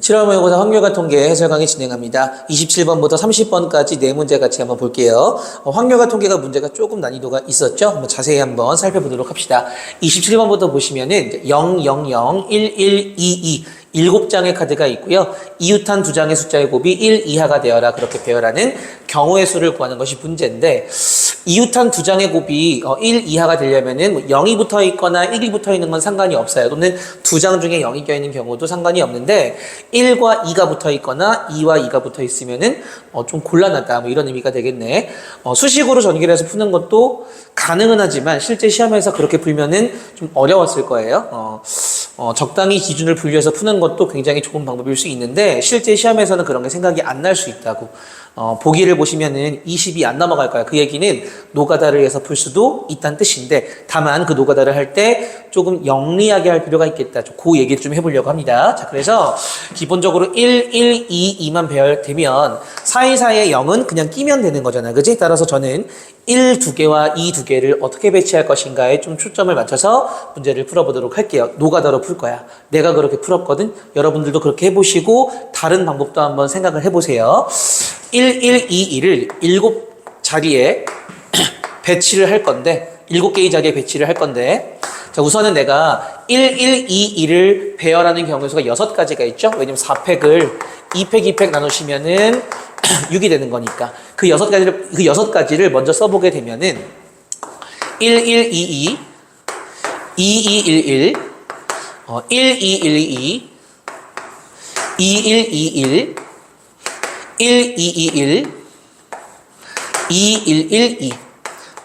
7월 모의고사 확률과 통계 해설 강의 진행합니다. 27번부터 30번까지 네 문제 같이 한번 볼게요. 확률과 통계가 문제가 조금 난이도가 있었죠? 한번 자세히 한번 살펴보도록 합시다. 27번부터 보시면은 0, 0, 0, 1, 1, 2, 2 7장의 카드가 있고요. 이웃한 두 장의 숫자의 곱이 1 이하가 되어라 그렇게 배열하는 경우의 수를 구하는 것이 문제인데 이웃한 두 장의 곱이 1 이하가 되려면은 0이 붙어 있거나 1이 붙어 있는 건 상관이 없어요. 또는 두 장 중에 0이 껴 있는 경우도 상관이 없는데 1과 2가 붙어 있거나 2와 2가 붙어 있으면은 좀 곤란하다 뭐 이런 의미가 되겠네. 수식으로 전개를 해서 푸는 것도 가능은 하지만 실제 시험에서 그렇게 풀면은 좀 어려웠을 거예요. 적당히 기준을 분류해서 푸는 것도 굉장히 좋은 방법일 수 있는데 실제 시험에서는 그런 게 생각이 안 날 수 있다고. 보기를 보시면은 20이 안 넘어갈 거야. 그 얘기는 노가다를 해서 풀 수도 있다는 뜻인데 다만 그 노가다를 할 때 조금 영리하게 할 필요가 있겠다. 그 얘기를 좀 해보려고 합니다. 자, 그래서 기본적으로 1, 1, 2, 2만 배열되면 사이사이에 0은 그냥 끼면 되는 거잖아. 그지? 따라서 저는 1 두 개와 2 두 개를 어떻게 배치할 것인가에 좀 초점을 맞춰서 문제를 풀어보도록 할게요. 노가다로 풀 거야. 내가 그렇게 풀었거든. 여러분들도 그렇게 해보시고 다른 방법도 한번 생각을 해보세요. 1, 1, 2, 2를 7자리에 배치를 할 건데 7개의 자리에 배치를 할 건데 자, 우선은 내가 1, 1, 2, 2를 배열하는 경우의 수가 6가지가 있죠. 왜냐면 4팩을 2팩, 2팩 나누시면은 6이 되는 거니까 그 6가지를 먼저 써보게 되면은 1, 1, 2, 2 2, 2, 1, 1 1, 2, 1, 2 2, 1, 2, 1 1, 2, 2, 1 2, 1, 1, 2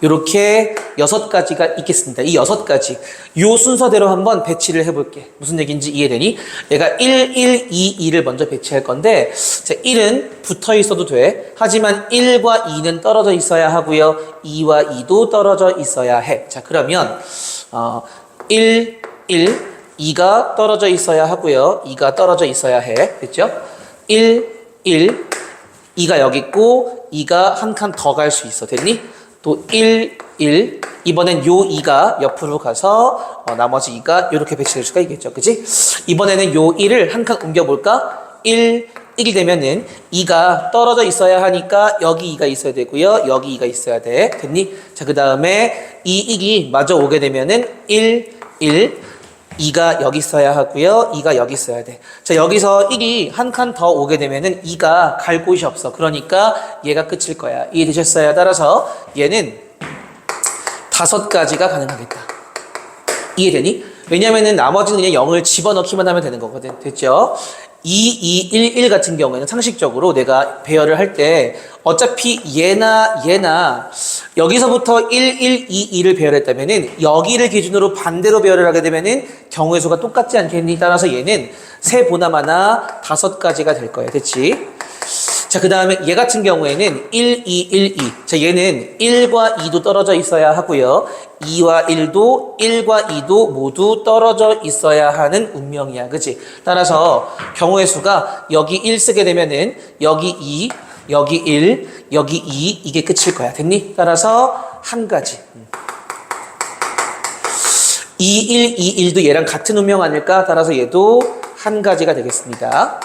이렇게 6가지가 있겠습니다. 이 6가지 요 순서대로 한번 배치를 해볼게. 무슨 얘기인지 이해되니? 내가 1, 1, 2, 2를 먼저 배치할 건데 자, 1은 붙어 있어도 돼. 하지만 1과 2는 떨어져 있어야 하고요. 2와 2도 떨어져 있어야 해. 자, 그러면 1, 1, 2가 떨어져 있어야 하고요. 2가 떨어져 있어야 해. 됐죠? 1, 1, 2가 여기 있고 2가 한 칸 더 갈 수 있어. 됐니? 또 1, 1 이번엔 요 2가 옆으로 가서 나머지 2가 이렇게 배치될 수가 있겠죠. 그치? 이번에는 요 1을 한 칸 옮겨볼까? 1, 1이 되면은 2가 떨어져 있어야 하니까 여기 2가 있어야 되고요. 여기 2가 있어야 돼. 됐니? 자, 그 다음에 이 1이 마저 오게 되면은 1, 1 2가 여기 있어야 하고요. 2가 여기 있어야 돼. 자, 여기서 1이 한 칸 더 오게 되면은 2가 갈 곳이 없어. 그러니까 얘가 끝일 거야. 이해되셨어요? 따라서 얘는 5가지가 가능하겠다. 이해되니? 왜냐면은 나머지는 그냥 0을 집어넣기만 하면 되는 거거든. 됐죠? 2, 2, 1, 1 같은 경우에는 상식적으로 내가 배열을 할 때 어차피 얘나 여기서부터 1, 1, 2, 2를 배열했다면은 여기를 기준으로 반대로 배열을 하게 되면은 경우의 수가 똑같지 않겠니? 따라서 얘는 세 보나마나 5가지가 될 거예요. 됐지? 자, 그 다음에 얘 같은 경우에는 1, 2, 1, 2. 자, 얘는 1과 2도 떨어져 있어야 하고요. 2와 1과 2도 모두 떨어져 있어야 하는 운명이야. 그치? 따라서 경우의 수가 여기 1 쓰게 되면은 여기 2, 여기 1, 여기 2 이게 끝일 거야. 됐니? 따라서 한 가지. 2, 1, 2, 1도 얘랑 같은 운명 아닐까? 따라서 얘도 한 가지가 되겠습니다.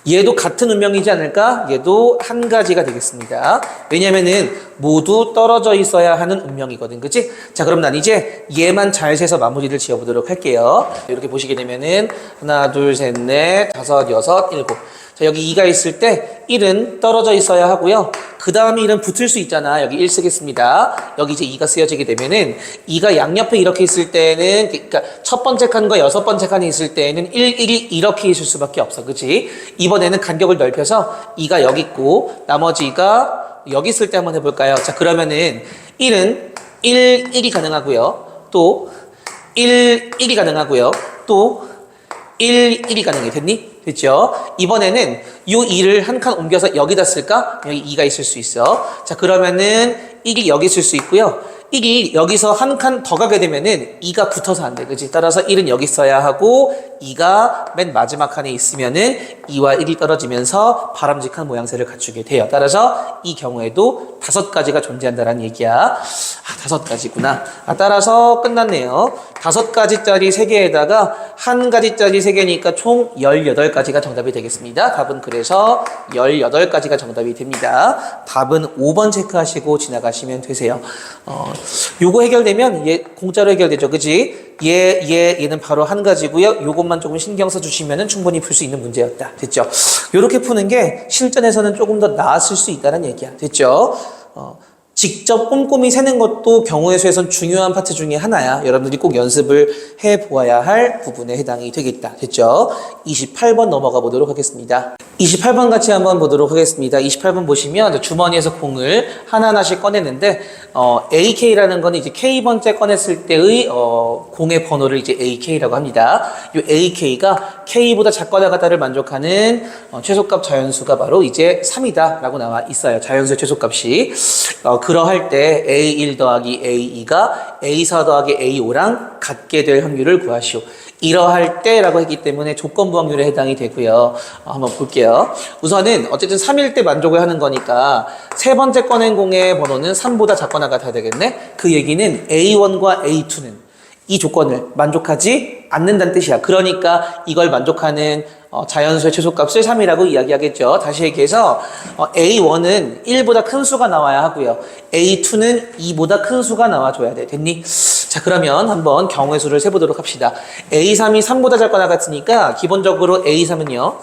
얘도 같은 운명이지 않을까? 얘도 한 가지가 되겠습니다. 왜냐면은 모두 떨어져 있어야 하는 운명이거든. 그치? 자, 그럼 난 이제 얘만 잘 세서 마무리를 지어보도록 할게요. 이렇게 보시게 되면은 하나, 둘, 셋, 넷, 다섯, 여섯, 일곱. 자, 여기 2가 있을 때 1은 떨어져 있어야 하고요. 그 다음에 1은 붙을 수 있잖아. 여기 1 쓰겠습니다. 여기 이제 2가 쓰여지게 되면은 2가 양옆에 이렇게 있을 때는 그러니까 첫 번째 칸과 여섯 번째 칸이 있을 때는 1, 1이 이렇게 있을 수밖에 없어. 그치? 이번에는 간격을 넓혀서 2가 여기 있고 나머지 2가 여기 있을 때 한번 해볼까요? 자, 그러면은 1은 1, 1이 가능하고요. 또 1, 1이 가능하고요. 또 1, 1이 가능해. 됐니? 됐죠? 이번에는 이 2를 한 칸 옮겨서 여기다 쓸까? 여기 2가 있을 수 있어. 자, 그러면은 1이 여기 있을 수 있고요. 1이 여기서 한 칸 더 가게 되면은 2가 붙어서 안 돼. 그치? 따라서 1은 여기 있어야 하고 2가 맨 마지막 칸에 있으면은 2와 1이 떨어지면서 바람직한 모양새를 갖추게 돼요. 따라서 이 경우에도 또 5가지가 존재한다는 얘기야. 5가지구나. 따라서 끝났네요. 5가지짜리 3개에다가 1가지짜리 3개니까 총 18가지가 정답이 되겠습니다. 답은 그래서 18가지가 정답이 됩니다. 답은 5번 체크하시고 지나가시면 되세요. 요거 해결되면 얘 공짜로 해결되죠. 그지? 얘는 바로 1가지고요. 요것만 조금 신경 써주시면 충분히 풀 수 있는 문제였다. 됐죠? 요렇게 푸는 게 실전에서는 조금 더 나았을 수 있다는 얘기야. 됐죠? 직접 꼼꼼히 세는 것도 경우의 수에선 중요한 파트 중에 하나야. 여러분들이 꼭 연습을 해보아야 할 부분에 해당이 되겠다. 됐죠? 28번 넘어가 보도록 하겠습니다. 28번 같이 한번 보도록 하겠습니다. 28번 보시면 주머니에서 공을 하나하나씩 꺼내는데 AK라는 건 이제 K번째 꺼냈을 때의 공의 번호를 이제 AK라고 합니다. 이 AK가 K보다 작거나 같다를 만족하는 최소값 자연수가 바로 이제 3이다 라고 나와 있어요. 자연수의 최소값이. 그러할 때 A1 더하기 A2가 A4 더하기 A5랑 같게 될 확률을 구하시오. 이러할 때라고 했기 때문에 조건부 확률에 해당이 되고요. 한번 볼게요. 우선은 어쨌든 3일 때 만족을 하는 거니까 세 번째 꺼낸 공의 번호는 3보다 작거나 같아야 되겠네. 그 얘기는 A1과 A2는 이 조건을 만족하지 않는다는 뜻이야. 그러니까 이걸 만족하는 자연수의 최소값을 3이라고 이야기하겠죠. 다시 얘기해서 A1은 1보다 큰 수가 나와야 하고요. A2는 2보다 큰 수가 나와줘야 돼. 됐니? 자, 그러면 한번 경우의 수를 세보도록 합시다. A3이 3보다 작거나 같으니까 기본적으로 A3은요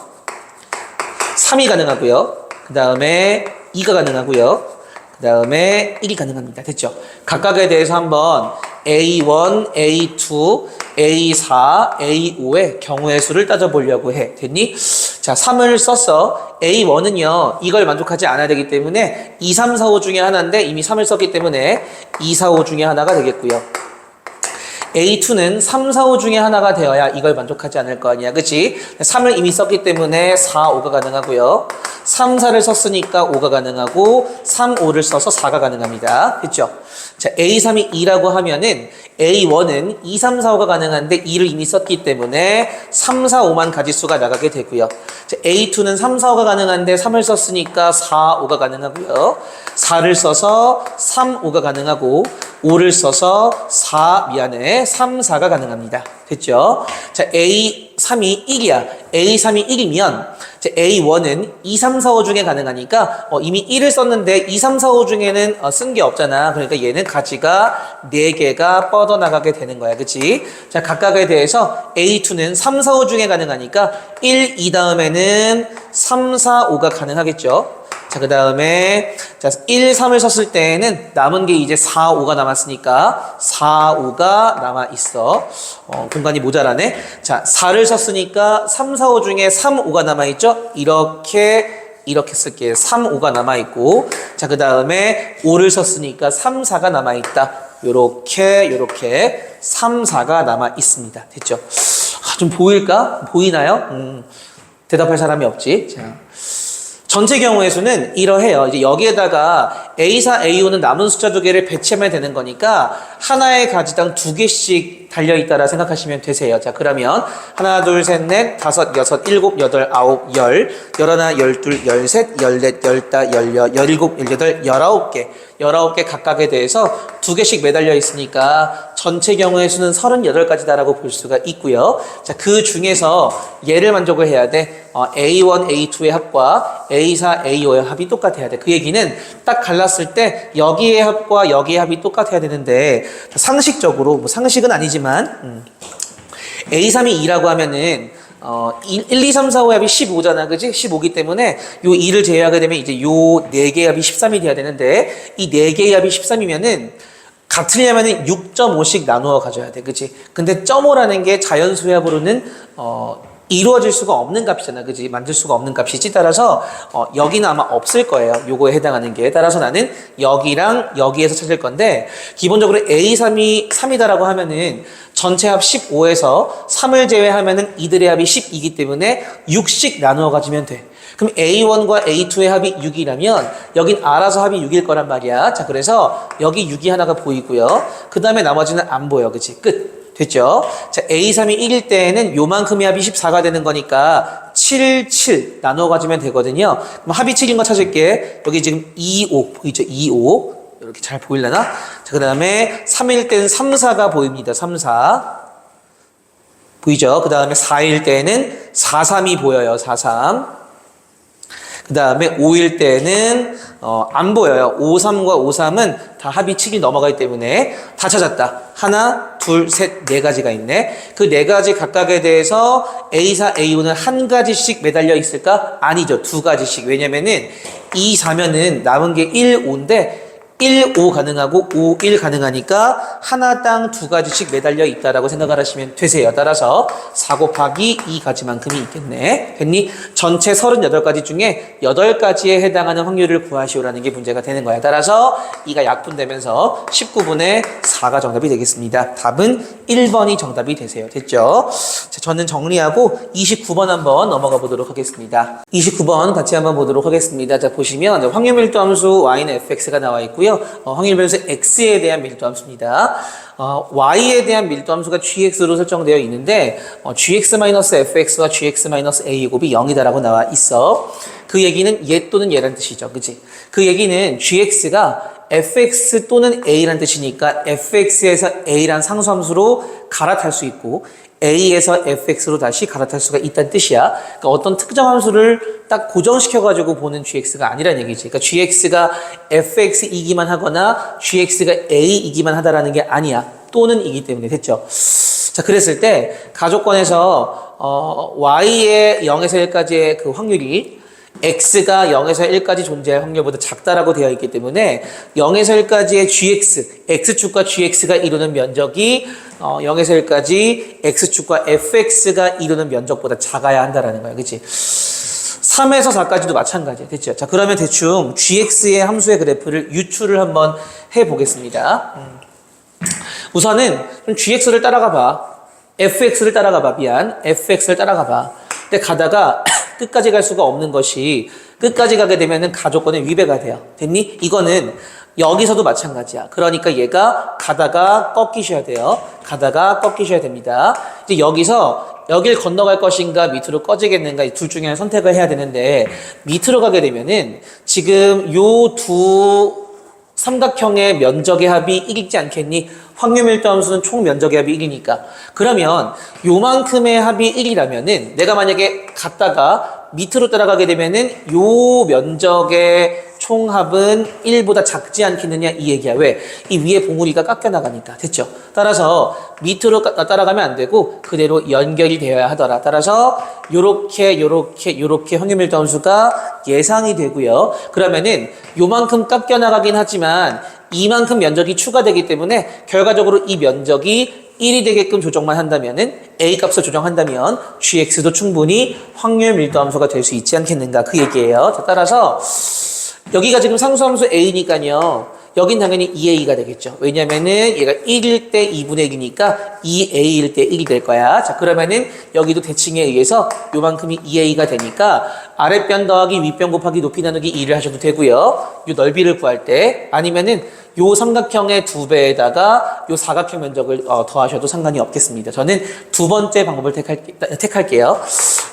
3이 가능하고요. 그 다음에 2가 가능하고요. 그 다음에 1이 가능합니다. 됐죠? 각각에 대해서 한번 A1, A2, A4, A5의 경우의 수를 따져보려고 해. 됐니? 자, 3을 썼어. A1은요, 이걸 만족하지 않아야 되기 때문에 2, 3, 4, 5 중에 하나인데 이미 3을 썼기 때문에 2, 4, 5 중에 하나가 되겠고요. A2는 3, 4, 5 중에 하나가 되어야 이걸 만족하지 않을 거 아니야. 그치? 3을 이미 썼기 때문에 4, 5가 가능하고요. 3, 4를 썼으니까 5가 가능하고 3, 5를 써서 4가 가능합니다. 됐죠? 자, A3이 2라고 하면은 A1은 2, 3, 4, 5가 가능한데 2를 이미 썼기 때문에 3, 4, 5만 가지수가 나가게 되고요. 자, A2는 3, 4, 5가 가능한데 3을 썼으니까 4, 5가 가능하고요. 4를 써서 3, 5가 가능하고 5를 써서 3, 4가 가능합니다. 됐죠? 자, A3이 1이야. A3이 1이면 A1은 2, 3, 4, 5 중에 가능하니까 이미 1을 썼는데 2, 3, 4, 5 중에는 쓴 게 없잖아. 그러니까 얘는 가지가 4개가 뻗어나가게 되는 거야. 그치? 자, 각각에 대해서 A2는 3, 4, 5 중에 가능하니까 1, 2 다음에는 3, 4, 5가 가능하겠죠? 자, 그 다음에 1, 3을 썼을 때에는 남은 게 이제 4, 5가 남았으니까 4, 5가 남아있어. 공간이 모자라네. 자, 4를 썼으니까 3, 4, 5 중에 3, 5가 남아있죠? 이렇게 쓸게요. 3, 5가 남아있고, 자, 그 다음에 5를 썼으니까 3, 4가 남아있다. 요렇게 3, 4가 남아있습니다. 됐죠? 좀 보일까? 보이나요? 대답할 사람이 없지. 자. 전체 경우의 수는 이러해요. 이제 여기에다가 A4, A5는 남은 숫자 2개를 배치하면 되는 거니까 하나의 가지당 2개씩 달려있다라 생각하시면 되세요. 자, 그러면 하나, 둘, 셋, 넷, 다섯, 여섯, 일곱, 여덟, 아홉, 열, 열하나, 열둘, 열셋, 열넷, 열다, 열일곱, 열여덟, 19개. 19개 각각에 대해서 2개씩 매달려 있으니까 전체 경우의 수는 38가지다라고 볼 수가 있고요. 자, 그 중에서 얘를 만족을 해야 돼. A1, A2의 합과 A4, A5의 합이 똑같아야 돼. 그 얘기는 딱 갈랐을 때 여기의 합과 여기의 합이 똑같아야 되는데 상식적으로, 뭐 상식은 아니지만 A3이 2라고 하면은 1, 2, 3, 4, 5의 합이 15잖아. 그지? 15기 때문에 요 2를 제외하게 되면 이제 요 4개의 합이 13이 돼야 되는데 이 4개의 합이 13이면은 같으려면은 6.5씩 나누어 가져야 돼. 그치? 근데 0.5라는 게 자연수의 합으로는 이루어질 수가 없는 값이잖아. 그지? 만들 수가 없는 값이지. 따라서 여기는 아마 없을 거예요. 요거에 해당하는 게. 따라서 나는 여기랑 여기에서 찾을 건데 기본적으로 A3이 3이다라고 하면은 전체 합 15에서 3을 제외하면은 이들의 합이 10이기 때문에 6씩 나누어 가지면 돼. 그럼 A1과 A2의 합이 6이라면 여긴 알아서 합이 6일 거란 말이야. 자, 그래서 여기 6이 하나가 보이고요. 그 다음에 나머지는 안 보여. 그치? 끝. 됐죠? 자, A3이 1일 때에는 요만큼의 합이 14가 되는 거니까 7, 7 나눠 가지면 되거든요. 그럼 합이 7인 거 찾을게. 여기 지금 2, 5 보이죠? 2, 5 이렇게 잘 보이려나? 자, 그 다음에 3일 때는 3, 4가 보입니다. 3, 4 보이죠? 그 다음에 4일 때는 4, 3이 보여요. 4, 3. 그 다음에 5일 때는 안 보여요. 5, 3과 5, 3은 다 합이 7이 넘어가기 때문에 다 찾았다. 하나, 둘, 셋, 네 가지가 있네. 그 네 가지 각각에 대해서 A4, A5는 한 가지씩 매달려 있을까? 아니죠. 두 가지씩. 왜냐면은 2, 4면은 남은 게 1, 5인데 1, 5 가능하고 5, 1 가능하니까 하나당 두 가지씩 매달려 있다라고 생각을 하시면 되세요. 따라서 4 곱하기 2가지만큼이 있겠네. 됐니? 전체 38가지 중에 8가지에 해당하는 확률을 구하시오라는 게 문제가 되는 거야. 따라서 2가 약분되면서 19분의 4가 정답이 되겠습니다. 답은 1번이 정답이 되세요. 됐죠? 자, 저는 정리하고 29번 한번 넘어가 보도록 하겠습니다. 29번 같이 한번 보도록 하겠습니다. 자, 보시면 확률 밀도 함수 y는 fx가 나와 있고요. 확률 변수 x에 대한 밀도 함수입니다. y에 대한 밀도 함수가 gx로 설정되어 있는데 gx-fx와 gx-a 곱이 0이다라고 나와 있어. 그 얘기는 얘 또는 얘란 뜻이죠. 그치? 그 얘기는 gx가 fx 또는 a란 뜻이니까 fx에서 a란 상수함수로 갈아탈 수 있고 a에서 fx로 다시 갈아탈 수가 있다는 뜻이야. 그러니까 어떤 특정 함수를 딱 고정시켜가지고 보는 gx가 아니란 얘기지. 그러니까 gx가 fx이기만 하거나 gx가 a이기만 하다라는 게 아니야. 또는 이기 때문에 됐죠. 자, 그랬을 때 가족권에서 y의 0에서 1까지의 그 확률이 x가 0에서 1까지 존재할 확률보다 작다라고 되어 있기 때문에 0에서 1까지의 gx, x축과 gx가 이루는 면적이 0에서 1까지 x축과 fx가 이루는 면적보다 작아야 한다라는 거야. 그치? 3에서 4까지도 마찬가지야. 됐죠? 자, 그러면 대충 gx의 함수의 그래프를 유추를 한번 해보겠습니다. 우선은 좀 gx를 따라가 봐. fx를 따라가 봐. 미안. fx를 따라가 봐. 근데 가다가 끝까지 갈 수가 없는 것이 끝까지 가게 되면은 가족권의 위배가 돼요. 됐니? 이거는 여기서도 마찬가지야. 그러니까 얘가 가다가 꺾이셔야 돼요. 가다가 꺾이셔야 됩니다. 이제 여기서 여길 건너갈 것인가 밑으로 꺼지겠는가 이 둘 중에 하나 선택을 해야 되는데 밑으로 가게 되면은 지금 요 두 삼각형의 면적의 합이 1이지 않겠니? 확률 밀도 함수는 총 면적의 합이 1이니까. 그러면 요만큼의 합이 1이라면은 내가 만약에 갔다가 밑으로 따라가게 되면은 요 면적의 총합은 1보다 작지 않겠느냐 이 얘기야. 왜? 이 위에 봉우리가 깎여 나가니까. 됐죠? 따라서 밑으로 따라가면 안 되고 그대로 연결이 되어야 하더라. 따라서 요렇게 확률 밀도 함수가 예상이 되고요. 그러면은 요만큼 깎여 나가긴 하지만 이만큼 면적이 추가되기 때문에 결과적으로 이 면적이 1이 되게끔 조정만 한다면은 A 값을 조정한다면 gx도 충분히 확률 밀도 함수가 될 수 있지 않겠는가 그 얘기예요. 자, 따라서 여기가 지금 상수함수 A니까요. 여긴 당연히 2A가 되겠죠. 왜냐면은 얘가 1일 때 2분의 1이니까 2A일 때 1이 될 거야. 자, 그러면은 여기도 대칭에 의해서 요만큼이 2A가 되니까 아랫변 더하기 윗변 곱하기 높이 나누기 2를 하셔도 되고요. 요 넓이를 구할 때 아니면은 요 삼각형의 2배에다가 요 사각형 면적을 더하셔도 상관이 없겠습니다. 저는 두 번째 방법을 택할게요.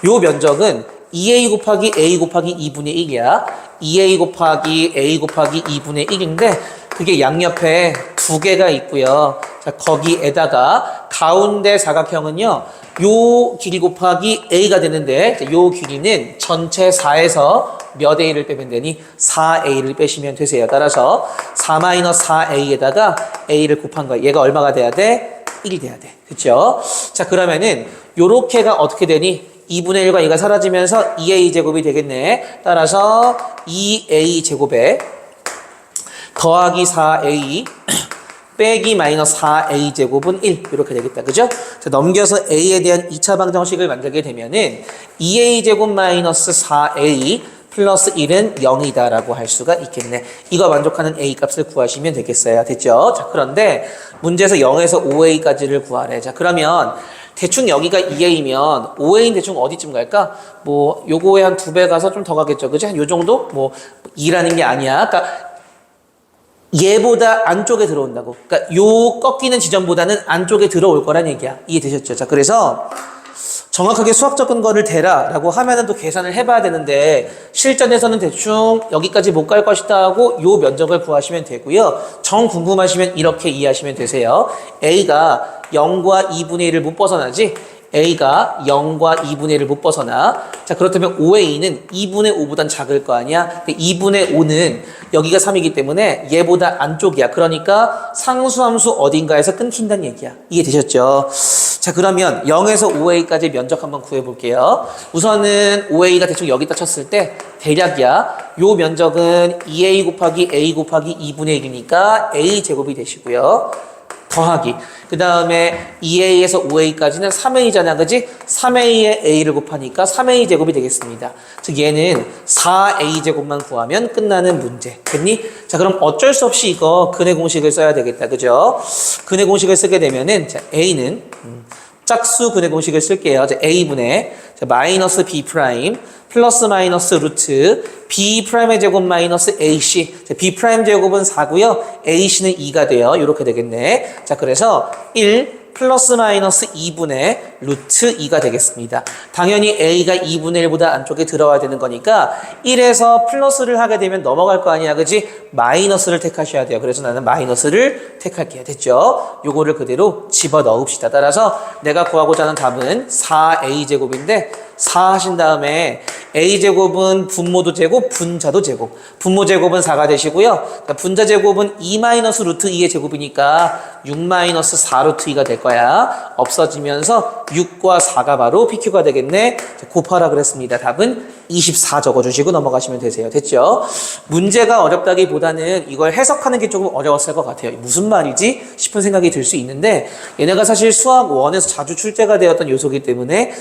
요 면적은 2A 곱하기 A 곱하기 2분의 1이야. 2A 곱하기 A 곱하기 2분의 1인데 그게 양옆에 두 개가 있고요. 자, 거기에다가 가운데 사각형은요. 요 길이 곱하기 A가 되는데 요 길이는 전체 4에서 몇 A를 빼면 되니? 4A를 빼시면 되세요. 따라서 4-4A에다가 A를 곱한 거야. 얘가 얼마가 돼야 돼? 1이 돼야 돼. 그쵸? 자, 그러면은 요렇게가 어떻게 되니? 2분의 1과 2가 사라지면서 2A 제곱이 되겠네. 따라서 2A 제곱에 더하기 4A 빼기 마이너스 4A 제곱은 1 이렇게 되겠다. 그죠? 자, 넘겨서 A에 대한 2차 방정식을 만들게 되면은 2A 제곱 마이너스 4A 플러스 1은 0이다 라고 할 수가 있겠네. 이거 만족하는 A 값을 구하시면 되겠어요. 됐죠? 자, 그런데 문제에서 0에서 5A까지를 구하래. 자, 그러면 대충 여기가 2A면 5A는 대충 어디쯤 갈까? 뭐 요거에 한 2배 가서 좀 더 가겠죠. 그죠? 요 정도? 뭐 2라는 게 아니야. 그러니까 얘보다 안쪽에 들어온다고. 그러니까 요 꺾이는 지점보다는 안쪽에 들어올 거란 얘기야. 이해되셨죠? 자, 그래서 정확하게 수학적 근거를 대라 라고 하면은 또 계산을 해봐야 되는데 실전에서는 대충 여기까지 못 갈 것이다 하고 요 면적을 구하시면 되고요. 정 궁금하시면 이렇게 이해하시면 되세요. A가 0과 2분의 1을 못 벗어나지? A가 0과 2분의 1을 못 벗어나. 자, 그렇다면 5A는 2분의 5보단 작을 거 아니야? 2분의 5는 여기가 3이기 때문에 얘보다 안쪽이야. 그러니까 상수함수 어딘가에서 끊긴다는 얘기야. 이해되셨죠? 자, 그러면 0에서 5A까지 면적 한번 구해볼게요. 우선은 5A가 대충 여기다 쳤을 때 대략이야. 요 면적은 2A 곱하기 A 곱하기 2분의 1이니까 A 제곱이 되시고요. 더하기. 그 다음에 2A에서 5A까지는 3A잖아. 그지? 3A에 A를 곱하니까 3A 제곱이 되겠습니다. 즉 얘는 4A 제곱만 구하면 끝나는 문제. 됐니? 자, 그럼 어쩔 수 없이 이거 근의 공식을 써야 되겠다. 그죠? 근의 공식을 쓰게 되면은 자, A는 짝수 근의 공식을 쓸게요. 자, A분의 자, 마이너스 B 프라임 플러스 마이너스 루트 B 프라임의 제곱 마이너스 AC. 자, B 프라임 제곱은 4고요. AC는 2가 돼요. 이렇게 되겠네. 자, 그래서 1 플러스 마이너스 2분의 루트 2가 되겠습니다. 당연히 A가 2분의 1보다 안쪽에 들어와야 되는 거니까 1에서 플러스를 하게 되면 넘어갈 거 아니야. 그지? 마이너스를 택하셔야 돼요. 그래서 나는 마이너스를 택할게요. 됐죠? 요거를 그대로 집어 넣읍시다. 따라서 내가 구하고자 하는 답은 4A제곱인데 4 하신 다음에 A제곱은 분모도 제곱, 분자도 제곱. 분모 제곱은 4가 되시고요. 분자 제곱은 2 마이너스 루트 2의 제곱이니까 6 마이너스 4 루트 2가 될 거야. 없어지면서 6과 4가 바로 PQ가 되겠네. 곱하라 그랬습니다. 답은 24 적어주시고 넘어가시면 되세요. 됐죠? 문제가 어렵다기보다는 이걸 해석하는 게 조금 어려웠을 것 같아요. 무슨 말이지? 싶은 생각이 들 수 있는데 얘네가 사실 수학 1에서 자주 출제가 되었던 요소이기 때문에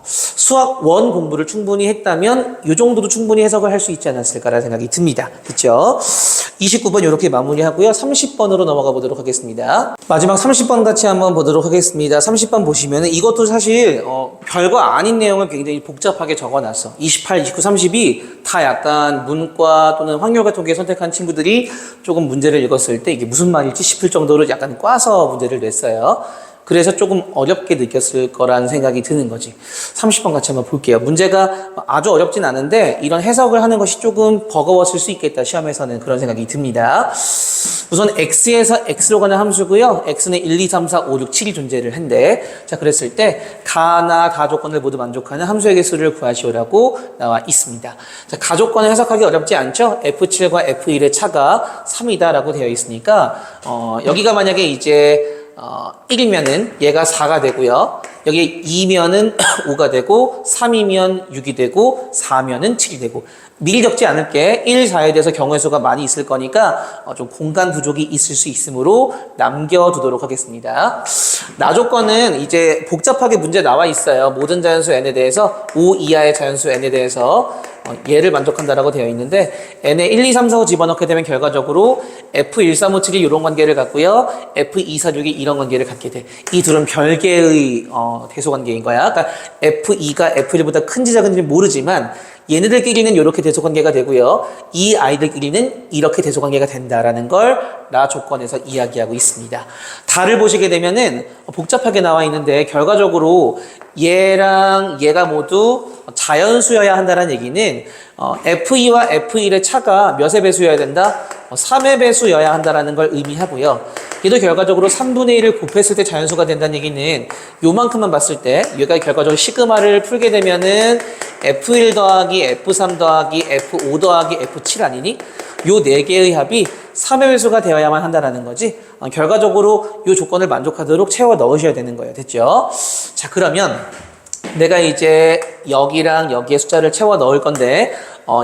수학 1 공부를 충분히 했다면 이 정도도 충분히 해석을 할 수 있지 않았을까라는 생각이 듭니다. 그렇죠? 29번 이렇게 마무리하고요. 30번으로 넘어가 보도록 하겠습니다. 마지막 30번 같이 한번 보도록 하겠습니다. 30번 보시면은 이것도 사실 별거 아닌 내용을 굉장히 복잡하게 적어놨어. 28, 29, 30이 다 약간 문과 또는 확률과 통계 선택한 친구들이 조금 문제를 읽었을 때 이게 무슨 말일지 싶을 정도로 약간 꽈서 문제를 냈어요. 그래서 조금 어렵게 느꼈을 거라는 생각이 드는 거지. 30번 같이 한번 볼게요. 문제가 아주 어렵진 않은데 이런 해석을 하는 것이 조금 버거웠을 수 있겠다. 시험에서는 그런 생각이 듭니다. 우선 x에서 x로 가는 함수고요. x는 1, 2, 3, 4, 5, 6, 7이 존재를 한대. 자, 그랬을 때 가나 가 조건을 모두 만족하는 함수의 개수를 구하시오라고 나와 있습니다. 자, 가 조건을 해석하기 어렵지 않죠? F7과 F1의 차가 3이다라고 되어 있으니까 여기가 만약에 이제 1이면은 얘가 4가 되고요. 여기 2면은 5가 되고 3이면 6이 되고 4면은 7이 되고 미리 적지 않을게 1, 4에 대해서 경우의 수가 많이 있을 거니까 좀 공간 부족이 있을 수 있으므로 남겨두도록 하겠습니다. 나 조건은 이제 복잡하게 문제 나와 있어요. 모든 자연수 n에 대해서 5 이하의 자연수 n에 대해서 얘를 만족한다라고 되어 있는데 n에 1, 2, 3, 4, 5 집어넣게 되면 결과적으로 F1, 3, 5, 7이 이런 관계를 갖고요. F2, 4, 6이 이런 관계를 갖게 돼. 이 둘은 별개의 대소관계인 거야. 그러니까 F2가 F1보다 큰지 작은지는 모르지만 얘네들끼리는 이렇게 대소관계가 되고요. 이 아이들끼리는 이렇게 대소관계가 된다라는 걸 나 조건에서 이야기하고 있습니다. 다를 보시게 되면은 복잡하게 나와 있는데 결과적으로 얘랑 얘가 모두 자연수여야 한다는 얘기는 F2와 F1의 차가 몇의 배수여야 된다? 3의 배수여야 한다는 걸 의미하고요. 얘도 결과적으로 3분의 1을 곱했을 때 자연수가 된다는 얘기는 요만큼만 봤을 때 얘가 결과적으로 시그마를 풀게 되면은 F1 더하기 F3 더하기 F5 더하기 F7 아니니? 요 4개의 합이 3의 배수가 되어야만 한다는 거지. 결과적으로 요 조건을 만족하도록 채워 넣으셔야 되는 거예요. 됐죠? 자, 그러면 내가 이제 여기랑 여기에 숫자를 채워 넣을 건데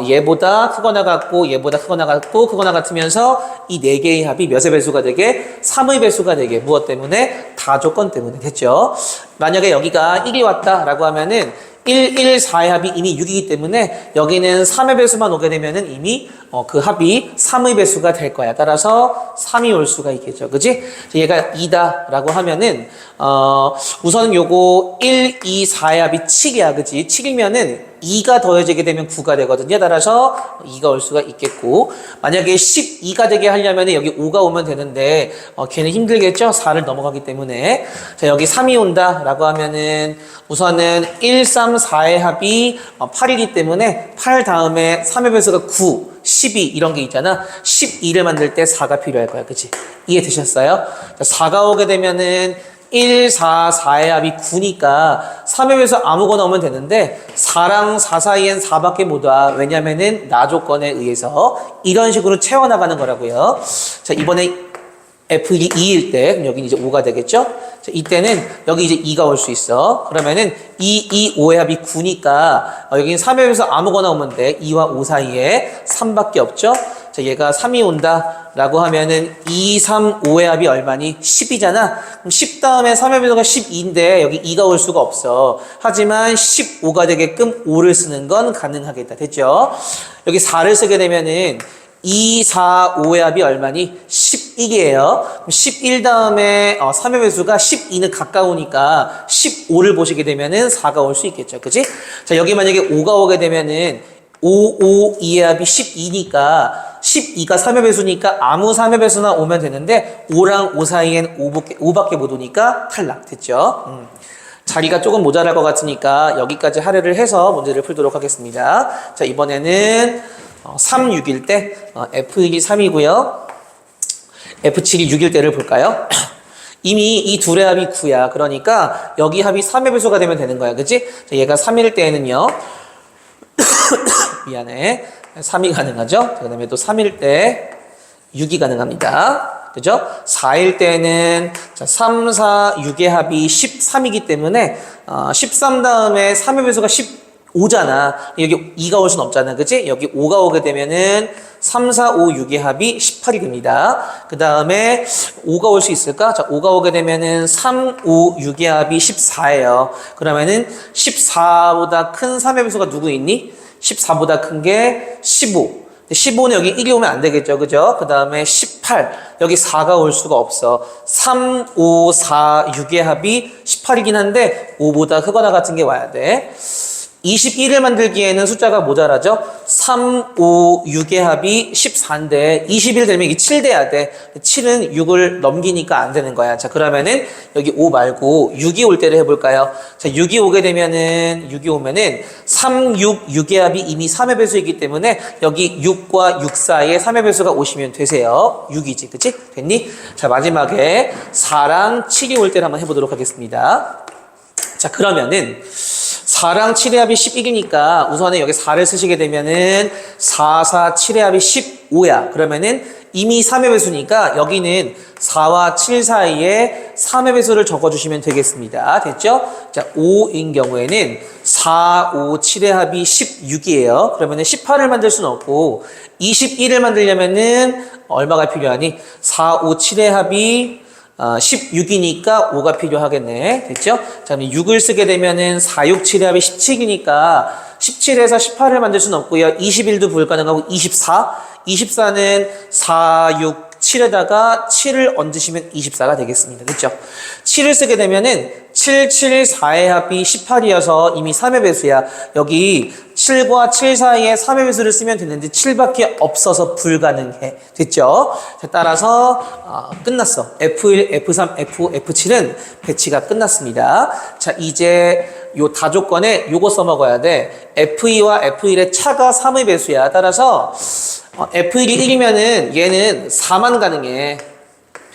얘보다 크거나 같고 얘보다 크거나 같고 크거나 같으면서 이 4개의 합이 몇의 배수가 되게? 3의 배수가 되게. 무엇 때문에? 다 조건 때문에. 됐죠? 만약에 여기가 1이 왔다라고 하면은 1, 1, 4의 합이 이미 6이기 때문에 여기는 3의 배수만 오게 되면은 이미 그 합이 3의 배수가 될 거야. 따라서 3이 올 수가 있겠죠. 그지? 얘가 2다 라고 하면은 우선 요거 1, 2, 4의 합이 7이야. 그지? 7이면은 2가 더해지게 되면 9가 되거든요. 따라서 2가 올 수가 있겠고, 만약에 12가 되게 하려면 여기 5가 오면 되는데 걔는 힘들겠죠? 4를 넘어가기 때문에. 자, 여기 3이 온다 라고 하면은 우선은 1, 3, 4의 합이 8이기 때문에 8 다음에 3의 배수가 9, 12 이런 게 있잖아. 12를 만들 때 4가 필요할 거야. 그치? 이해되셨어요? 자, 4가 오게 되면은 1, 4, 4의 합이 9니까 3의 배수 아무거나 오면 되는데 4랑 4 사이엔 4밖에 못 와. 왜냐면은 나 조건에 의해서 이런 식으로 채워나가는 거라고요. 자, 이번에 F1이 2일 때, 그럼 여기는 이제 5가 되겠죠? 자, 이때는 여기 이제 2가 올 수 있어. 그러면은 2, 5의 합이 9니까 여기는 3의 배수 아무거나 오면 돼. 2와 5 사이에 3밖에 없죠? 자, 얘가 3이 온다 라고 하면은 2, 3, 5의 합이 얼마니? 10이잖아. 그럼 10 다음에 3의 배수가 12인데 여기 2가 올 수가 없어. 하지만 15가 되게끔 5를 쓰는 건 가능하겠다. 됐죠? 여기 4를 쓰게 되면은 2, 4, 5의 합이 얼마니? 11이에요. 그럼 11 다음에 3의 배수가 12는 가까우니까 15를 보시게 되면은 4가 올 수 있겠죠. 그치? 자, 여기 만약에 5가 오게 되면은 5, 5, 2의 합이 12니까 12가 3의 배수니까 아무 3의 배수나 오면 되는데 5랑 5 사이엔 5밖에 못 오니까 탈락. 됐죠? 자리가 조금 모자랄 것 같으니까 여기까지 할애를 해서 문제를 풀도록 하겠습니다. 자, 이번에는 3, 6일 때 F1이 3이고요. F7이 6일 때를 볼까요? 이미 이 둘의 합이 9야. 그러니까 여기 합이 3의 배수가 되면 되는 거야. 그치? 자, 얘가 3일 때에는요. 미안해. 3이 가능하죠? 그 다음에 또 3일 때 6이 가능합니다. 그죠? 4일 때는 3, 4, 6의 합이 13이기 때문에 13 다음에 3의 배수가 15잖아. 여기 2가 올 수는 없잖아. 그치? 여기 5가 오게 되면은 3, 4, 5, 6의 합이 18이 됩니다. 그 다음에 5가 올 수 있을까? 자, 5가 오게 되면은 3, 5, 6의 합이 14예요. 그러면은 14보다 큰 3의 배수가 누구 있니? 14보다 큰 게 15. 15는 여기 1이 오면 안 되겠죠. 그죠? 그 다음에 18. 여기 4가 올 수가 없어. 3, 5, 4, 6의 합이 18이긴 한데 5보다 크거나 같은 게 와야 돼. 21을 만들기에는 숫자가 모자라죠? 3, 5, 6의 합이 14인데 20일 되면 이게 7 돼야 돼. 7은 6을 넘기니까 안 되는 거야. 자, 그러면은 여기 5 말고 6이 올 때를 해볼까요? 자, 6이 오게 되면은 6이 오면은 3, 6, 6의 합이 이미 3의 배수이기 때문에 여기 6과 6 사이에 3의 배수가 오시면 되세요. 6이지. 그치? 됐니? 자, 마지막에 4랑 7이 올 때를 한번 해보도록 하겠습니다. 자, 그러면은 4랑 7의 합이 11이니까 우선은 여기 4를 쓰시게 되면은 4, 4, 7의 합이 15야. 그러면은 이미 3의 배수니까 여기는 4와 7 사이에 3의 배수를 적어주시면 되겠습니다. 됐죠? 자, 5인 경우에는 4, 5, 7의 합이 16이에요. 그러면은 18을 만들 수는 없고 21을 만들려면은 얼마가 필요하니? 4, 5, 7의 합이 16이니까 5가 필요하겠네. 됐죠? 자, 그럼 6을 쓰게 되면은 4, 6, 7의 합이 17이니까 17에서 18을 만들 수는 없고요. 21도 불가능하고 24. 24는 4, 6, 7에다가 7을 얹으시면 24가 되겠습니다. 됐죠? 7을 쓰게 되면은 7, 7, 4의 합이 18이어서 이미 3의 배수야. 여기 7과 7 사이에 3의 배수를 쓰면 되는데 7밖에 없어서 불가능해. 됐죠? 자, 따라서 끝났어. F1, F3, F5, F7은 배치가 끝났습니다. 자, 이제 요 다조건에 요거 써먹어야 돼. F2와 F1의 차가 3의 배수야. 따라서 F1이 1이면은 얘는 4만 가능해.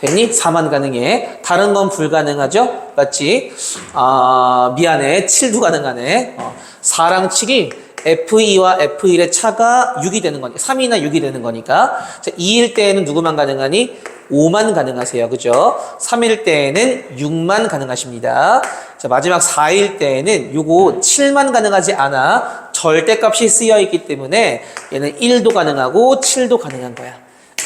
됐니? 4만 가능해. 다른 건 불가능하죠? 맞지? 미안해. 7도 가능하네. 4랑 7이 F2와 F1의 차가 6이 되는 거니까 3이나 6이 되는 거니까. 자, 2일 때에는 누구만 가능하니? 5만 가능하세요. 그죠? 3일 때에는 6만 가능하십니다. 자, 마지막 4일 때에는 요거 7만 가능하지 않아. 절대값이 쓰여 있기 때문에 얘는 1도 가능하고 7도 가능한 거야.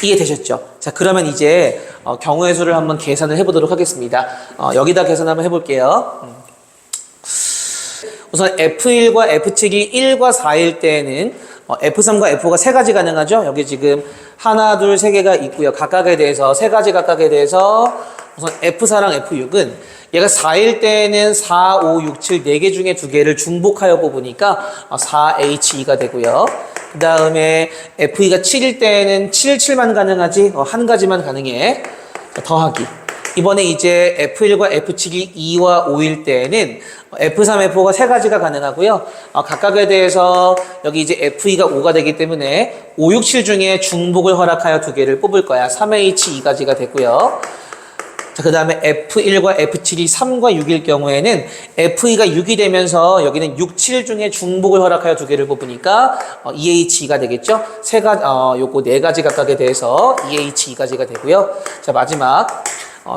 이해되셨죠? 자, 그러면 이제 경우의 수를 한번 계산을 해보도록 하겠습니다. 여기다 계산 한번 해볼게요. 우선 F1과 F7이 1과 4일 때는 F3과 F5가 세 가지 가능하죠. 여기 지금 하나, 둘, 세 개가 있고요. 각각에 대해서 세 가지 각각에 대해서 우선 F4랑 F6은 얘가 4일 때는 4, 5, 6, 7 4개 중에 2개를 중복하여 뽑으니까 4H2가 되고요. 그 다음에 F2가 7일 때는 7, 7만 가능하지 한 가지만 가능해. 더하기. 이번에 이제 F1과 F7이 2와 5일 때는 F3, F5가 세 가지가 가능하고요. 각각에 대해서 여기 이제 F2가 5가 되기 때문에 5, 6, 7 중에 중복을 허락하여 2개를 뽑을 거야. 3H2가지가 되고요. 자, 그 다음에 F1과 F7이 3과 6일 경우에는 F2가 6이 되면서 여기는 6, 7 중에 중복을 허락하여 2개를 뽑으니까 2H2가 되겠죠? 요거 네 가지 각각에 대해서 2H2가지가 되고요. 자, 마지막.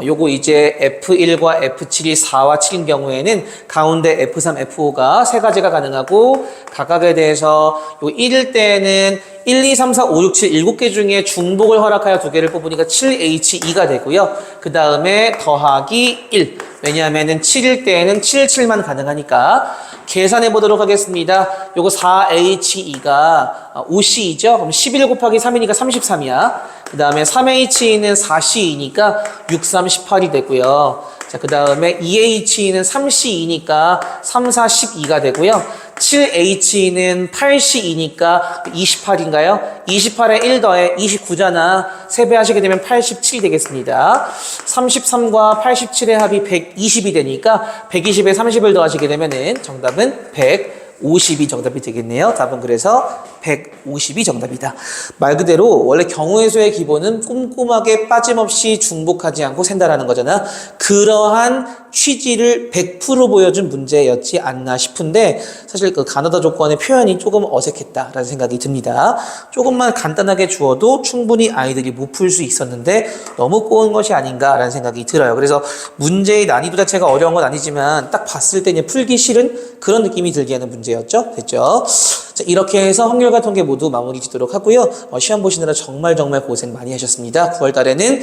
요거 이제 F1과 F7이 4와 7인 경우에는 가운데 F3, F5가 세 가지가 가능하고 각각에 대해서 요 1일 때는 1, 2, 3, 4, 5, 6, 7 7개 중에 중복을 허락하여 2개를 뽑으니까 7H2가 되고요. 그 다음에 더하기 1. 왜냐하면은 7일 때에는 7, 7만 가능하니까 계산해 보도록 하겠습니다. 요거 4H2가 5C이죠? 그럼 11 곱하기 3이니까 33이야. 그 다음에 3H는 4C이니까 6, 3, 18이 되고요. 자, 그 다음에 2H는 3C이니까 3, 4, 12가 되고요. 7H는 8C이니까 28인가요? 28에 1 더해 29잖아. 3배 하시게 되면 87이 되겠습니다. 33과 87의 합이 120이 되니까 120에 30을 더하시게 되면은 정답은 150이 정답이 되겠네요. 답은 그래서 150이 정답이다. 말 그대로 원래 경우의 수의 기본은 꼼꼼하게 빠짐없이 중복하지 않고 샌다라는 거잖아. 그러한 취지를 100% 보여준 문제였지 않나 싶은데 사실 그 가나다 조건의 표현이 조금 어색했다라는 생각이 듭니다. 조금만 간단하게 주어도 충분히 아이들이 못 풀 수 있었는데 너무 꼬은 것이 아닌가라는 생각이 들어요. 그래서 문제의 난이도 자체가 어려운 건 아니지만 딱 봤을 때 풀기 싫은 그런 느낌이 들게 하는 문제였죠. 됐죠? 자, 이렇게 해서 확률과 통계 모두 마무리 짓도록 하고요. 시험 보시느라 정말 고생 많이 하셨습니다. 9월 달에는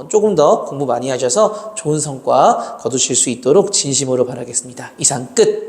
조금 더 공부 많이 하셔서 좋은 성과 거두실 수 있도록 진심으로 바라겠습니다. 이상 끝!